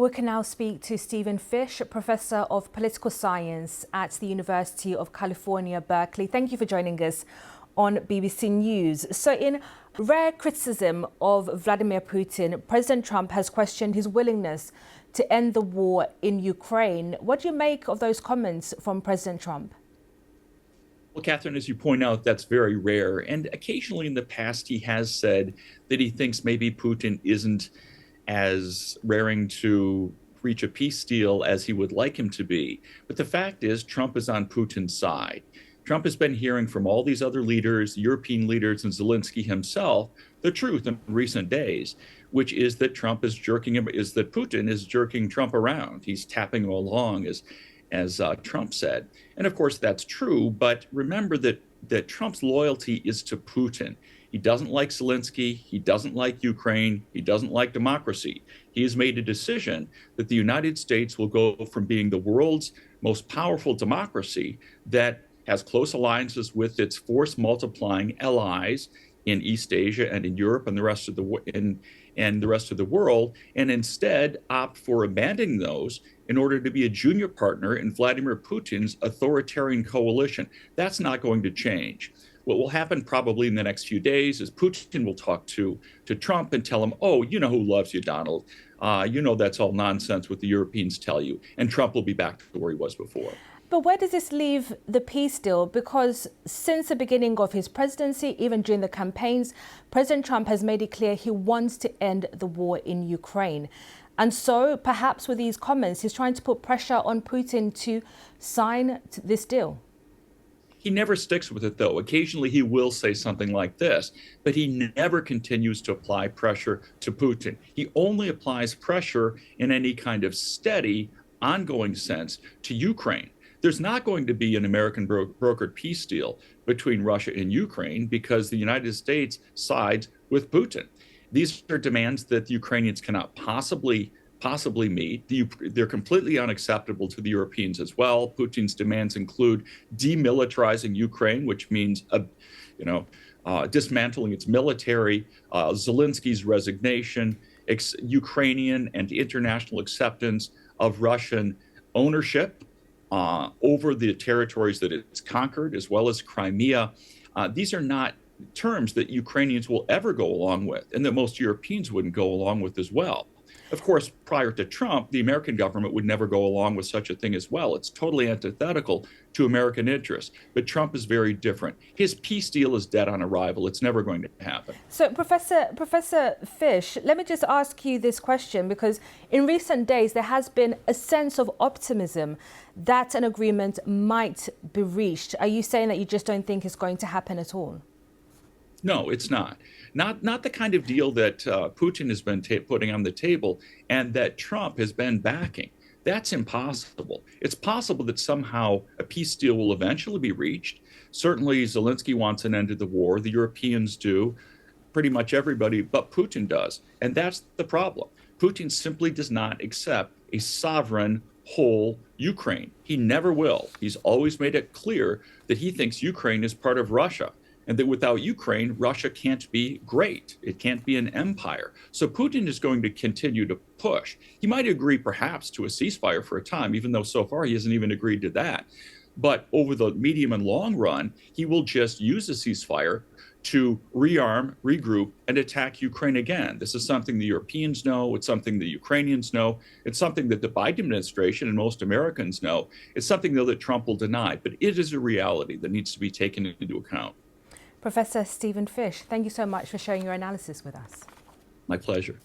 We can now speak to Stephen Fish, Professor of Political Science at the University of California, Berkeley. Thank you for joining us on BBC News. So in rare criticism of Vladimir Putin, President Trump has questioned his willingness to end the war in Ukraine. What do you make of those comments from President Trump? Well, Catherine, as you point out, that's very rare. And occasionally in the past, he has said that he thinks maybe Putin isn't as raring to reach a peace deal as he would like him to be. But the fact is, Trump is on Putin's side. Trump has been hearing from all these other leaders, European leaders, and Zelensky himself, the truth in recent days, which is that Putin is jerking Trump around. He's tapping him along, as Trump said. And of course, that's true. But remember that Trump's loyalty is to Putin. He doesn't like Zelensky. He doesn't like Ukraine. He doesn't like democracy. He has made a decision that the United States will go from being the world's most powerful democracy that has close alliances with its force multiplying allies in East Asia and in Europe and the rest of the world, and instead opt for abandoning those in order to be a junior partner in Vladimir Putin's authoritarian coalition. That's not going to change. What will happen probably in the next few days is Putin will talk to Trump and tell him, oh, you know who loves you, Donald. You know that's all nonsense what the Europeans tell you. And Trump will be back to where he was before. But where does this leave the peace deal? Because since the beginning of his presidency, even during the campaigns, President Trump has made it clear he wants to end the war in Ukraine. And so perhaps with these comments, he's trying to put pressure on Putin to sign this deal. He never sticks with it, though. Occasionally he will say something like this, but he never continues to apply pressure to Putin. He only applies pressure in any kind of steady, ongoing sense to Ukraine. There's not going to be an American brokered peace deal between Russia and Ukraine because the United States sides with Putin. These are demands that the Ukrainians cannot possibly meet. They're completely unacceptable to the Europeans as well. Putin's demands include demilitarizing Ukraine, which means, dismantling its military, Zelensky's resignation, Ukrainian and international acceptance of Russian ownership over the territories that it's conquered, as well as Crimea. These are not terms that Ukrainians will ever go along with, and that most Europeans wouldn't go along with as well. Of course, prior to Trump, the American government would never go along with such a thing as well. It's totally antithetical to American interests. But Trump is very different. His peace deal is dead on arrival. It's never going to happen. So, Professor Fish, let me just ask you this question, because in recent days, there has been a sense of optimism that an agreement might be reached. Are you saying that you just don't think it's going to happen at all? No, it's not. Not the kind of deal that Putin has been putting on the table and that Trump has been backing. That's impossible. It's possible that somehow a peace deal will eventually be reached. Certainly, Zelensky wants an end to the war. The Europeans do. Pretty much everybody but Putin does. And that's the problem. Putin simply does not accept a sovereign, whole Ukraine. He never will. He's always made it clear that he thinks Ukraine is part of Russia, and that without Ukraine, Russia can't be great. It can't be an empire. So Putin is going to continue to push. He might agree perhaps to a ceasefire for a time, even though so far he hasn't even agreed to that. But over the medium and long run, he will just use a ceasefire to rearm, regroup, and attack Ukraine again. This is something the Europeans know. It's something the Ukrainians know. It's something that the Biden administration and most Americans know. It's something, though, that Trump will deny. But it is a reality that needs to be taken into account. Professor Stephen Fish, thank you so much for sharing your analysis with us. My pleasure.